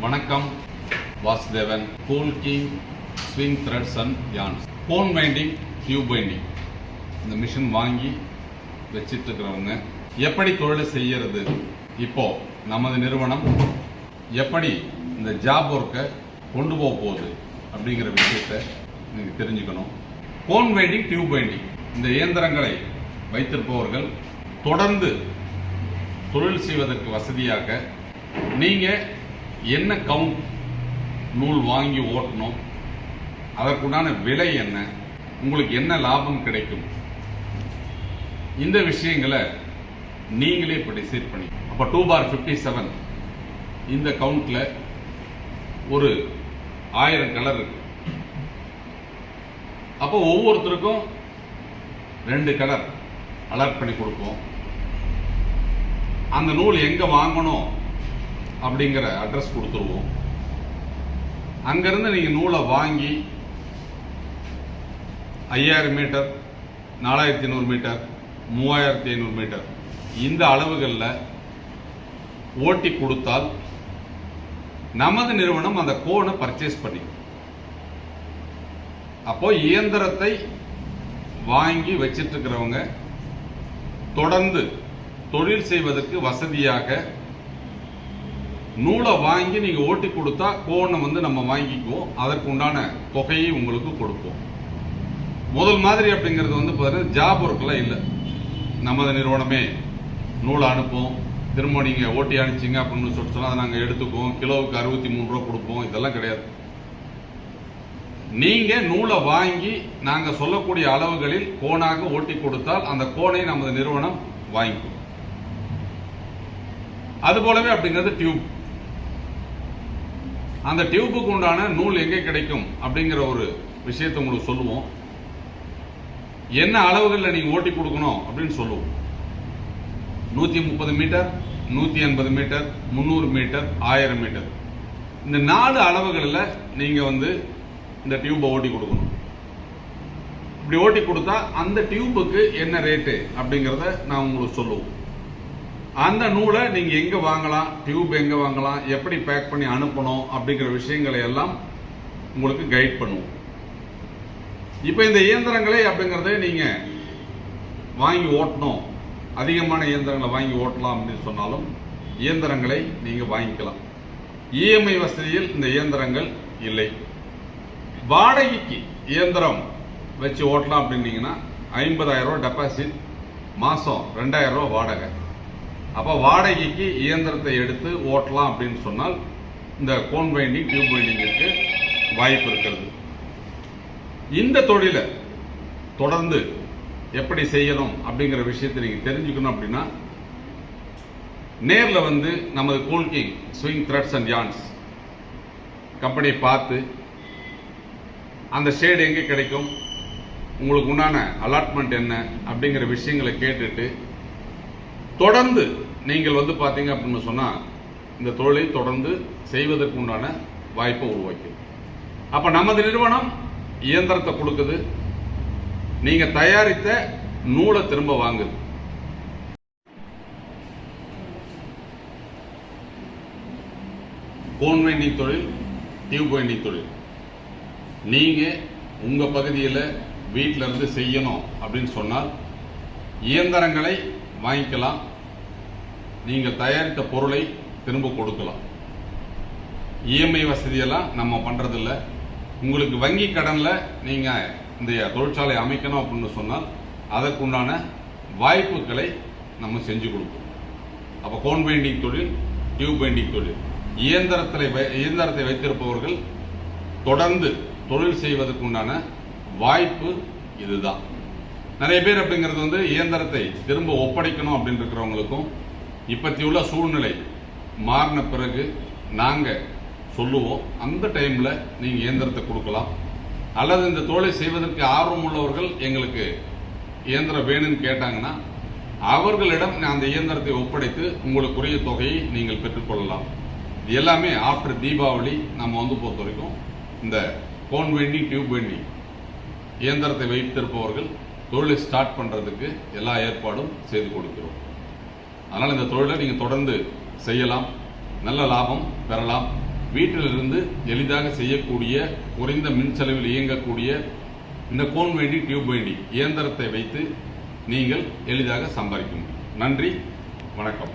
வணக்கம். Vasudevan. Cool King Swing Threads and Yarns. Cone winding, tube winding இந்த machine வாங்கி வச்சிட்டு இருக்கிறவங்க எப்படி தொழிலை செய்யறது, இப்போ நமது நிறுவனம் எப்படி இந்த ஜாப் ஒர்க்கை கொண்டு போக போகுது அப்படிங்கிற விஷயத்தை நீங்க தெரிஞ்சுக்கணும். கோன் வைண்டிங், டியூப் வைண்டிங் இந்த இயந்திரங்களை வைத்திருப்பவர்கள் தொடர்ந்து தொழில் செய்வதற்கு வசதியாக நீங்க என்ன கவுண்ட் நூல் வாங்கி ஓட்டணும், அதற்குண்டான விலை என்ன, உங்களுக்கு என்ன லாபம் கிடைக்கும், இந்த விஷயங்களை நீங்களே இப்போ டிசைட் பண்ணி அப்போ 2/57 இந்த கவுண்ட்ல ஒரு 1000 கலர் இருக்கு. அப்போ ஒவ்வொருத்தருக்கும் 2 கலர் அலர்ட் பண்ணி கொடுப்போம். அந்த நூல் எங்க வாங்கணும் அப்படிங்கிற அட்ரஸ் கொடுத்துருவோம். அங்கிருந்து நீங்க நூலை வாங்கி 5000 மீட்டர், 4500 மீட்டர், 3500 மீட்டர் இந்த அளவுகளில் ஓட்டி கொடுத்தால் நமது நிறுவனம் அந்த கோனை பர்ச்சேஸ் பண்ணி, அப்போ இயந்திரத்தை வாங்கி வச்சிட்டு இருக்கிறவங்க தொடர்ந்து தொழில் செய்வதற்கு வசதியாக நூலை வாங்கி நீங்க ஓட்டி கொடுத்தா கோனை நம்ம வாங்கிக்குவோம். அதற்கு உண்டான தொகையை உங்களுக்கு கொடுப்போம். முதல் மாதிரி அப்படிங்கிறது பாருங்க, ஜாப் ஒர்க்லாம் இல்லை. நமது நிறுவனமே நூலை அனுப்போம், திரும்ப நீங்க ஓட்டி அனுப்பிச்சிங்க அப்படின்னு சொன்னா அதை நாங்கள் எடுத்துக்குவோம், கிலோவுக்கு 63 ரூபா கொடுப்போம். இதெல்லாம் கிடையாது. நீங்க நூலை வாங்கி நாங்க சொல்லக்கூடிய அளவுகளில் கோனாக ஓட்டி கொடுத்தால் அந்த கோனை நமது நிறுவனம் வாங்கிக்கும். அது போலவே அப்படிங்கிறது டியூப். அந்த டியூபுக்கு உண்டான நூல் எங்கே கிடைக்கும் அப்படிங்கிற ஒரு விஷயத்தை உங்களுக்கு சொல்லுவோம். என்ன அளவுகளில் நீங்க ஓட்டி கொடுக்கணும் அப்படின்னு சொல்லுவோம். 130 மீட்டர், 180 மீட்டர், 300 மீட்டர், 1000 மீட்டர் இந்த 4 அளவுகளில் நீங்க இந்த டியூபை ஓட்டி கொடுக்கணும். இப்படி ஓட்டி கொடுத்தா அந்த டியூபுக்கு என்ன ரேட்டு அப்படிங்கிறத நான் உங்களுக்கு சொல்லுவோம். அந்த நூலை நீங்க எங்க வாங்கலாம், டியூப் எங்க வாங்கலாம், எப்படி பேக் பண்ணி அனுப்பணும் அப்படிங்கிற விஷயங்களை எல்லாம் உங்களுக்கு கைட் பண்ணுவோம். இப்ப இந்த இயந்திரங்களை அப்படிங்கறத நீங்க வாங்கி ஓட்டணும், அதிகமான இயந்திரங்களை வாங்கி ஓட்டலாம் அப்படின்னு சொன்னாலும் இயந்திரங்களை நீங்க வாங்கிக்கலாம். இஎம்ஐ வசதியில் இந்த இயந்திரங்கள் இல்லை. வாடகைக்கு இயந்திரம் வச்சு ஓட்டலாம் அப்படின்னீங்கன்னா 50000 ரூபாய் டெபாசிட், மாசம் 2000 ரூபாய் வாடகை. அப்ப வாடகைக்கு இயந்திரத்தை எடுத்து ஓட்டலாம் அப்படின்னு சொன்னால் இந்த கோன் வைண்டிங், டியூப் வைண்டிங்கிற்கு வாய்ப்பு இருக்கிறது. இந்த தொழிலை தொடர்ந்து எப்படி செய்யணும் அப்படிங்கிற விஷயத்தை நீங்க தெரிஞ்சுக்கணும் அப்படின்னா நேர்ல நமது Cool King Swing Threads and Yarns கம்பெனியை பார்த்து அந்த ஷேடு எங்கே கிடைக்கும், உங்களுக்கு உண்டான அலாட்மெண்ட் என்ன அப்படிங்கிற விஷயங்களை கேட்டுட்டு தொடர்ந்து நீங்கள் பார்த்தீங்க அப்படின்னு சொன்னா இந்த தொழிலை தொடர்ந்து செய்வதற்கு உண்டான வாய்ப்பை உருவாக்கும். அப்ப நமது நிறுவனம் இயந்திரத்தை கொடுக்குது, நீங்க தயாரித்த நூலை திரும்ப வாங்குது. கோன் வைண்டிங் தொழில், டியூப் வைண்டிங் தொழில் நீங்க உங்க பகுதியில் வீட்டில இருந்து செய்யணும் அப்படின்னு சொன்னால் இயந்திரங்களை வாங்கிக்கலாம், நீங்கள் தயாரித்த பொருளை திரும்ப கொடுக்கலாம். இஎம்ஐ வசதியெல்லாம் நம்ம பண்றதில்ல. உங்களுக்கு வங்கி கடன்ல நீங்க இந்த தொழிற்சாலை அமைக்கணும் அப்படின்னு சொன்னால் அதற்குண்டான வாய்ப்புகளை நம்ம செஞ்சு கொடுப்போம். அப்ப கோன் வைண்டிங் தொழில், டியூப் வைண்டிங் தொழில் இயந்திரத்தை வைத்திருப்பவர்கள் தொடர்ந்து தொழில் செய்வதற்கு உண்டான வாய்ப்பு இதுதான். நிறைய பேர் அப்படிங்கிறது இயந்திரத்தை திரும்ப ஒப்படைக்கணும் அப்படின்னு இருக்கிறவங்களுக்கும் இப்பத்தியுள்ள சூழ்நிலை மாறின பிறகு நாங்க சொல்லுவோம். அந்த டைம்ல நீங்க இயந்திரத்தை கொடுக்கலாம். அல்லது இந்த தொழிலை செய்வதற்கு ஆர்வம் உள்ளவர்கள் எங்களுக்கு இயந்திரம் வேணும்னு கேட்டாங்கன்னா அவர்களிடம் அந்த இயந்திரத்தை ஒப்படைத்து உங்களுக்குரிய தொகையை நீங்கள் பெற்றுக்கொள்ளலாம். இது எல்லாமே ஆஃப்டர் தீபாவளி நம்ம பொறுத்த வரைக்கும் இந்த கோன் வைண்டிங், டியூப் வைண்டிங் இயந்திரத்தை வைத்திருப்பவர்கள் தொழிலை ஸ்டார்ட் பண்றதுக்கு எல்லா ஏற்பாடும் செய்து கொடுக்கிறோம். அதனால் இந்த தொழிலை நீங்கள் தொடர்ந்து செய்யலாம், நல்ல லாபம் பெறலாம். வீட்டிலிருந்து எளிதாக செய்யக்கூடிய குறைந்த மின் செலவில் இயங்கக்கூடிய இந்த கோன் வைண்டி டியூப் வைண்டி இயந்திரத்தை வைத்து நீங்கள் எளிதாக சம்பாதிக்க முடியும். நன்றி, வணக்கம்.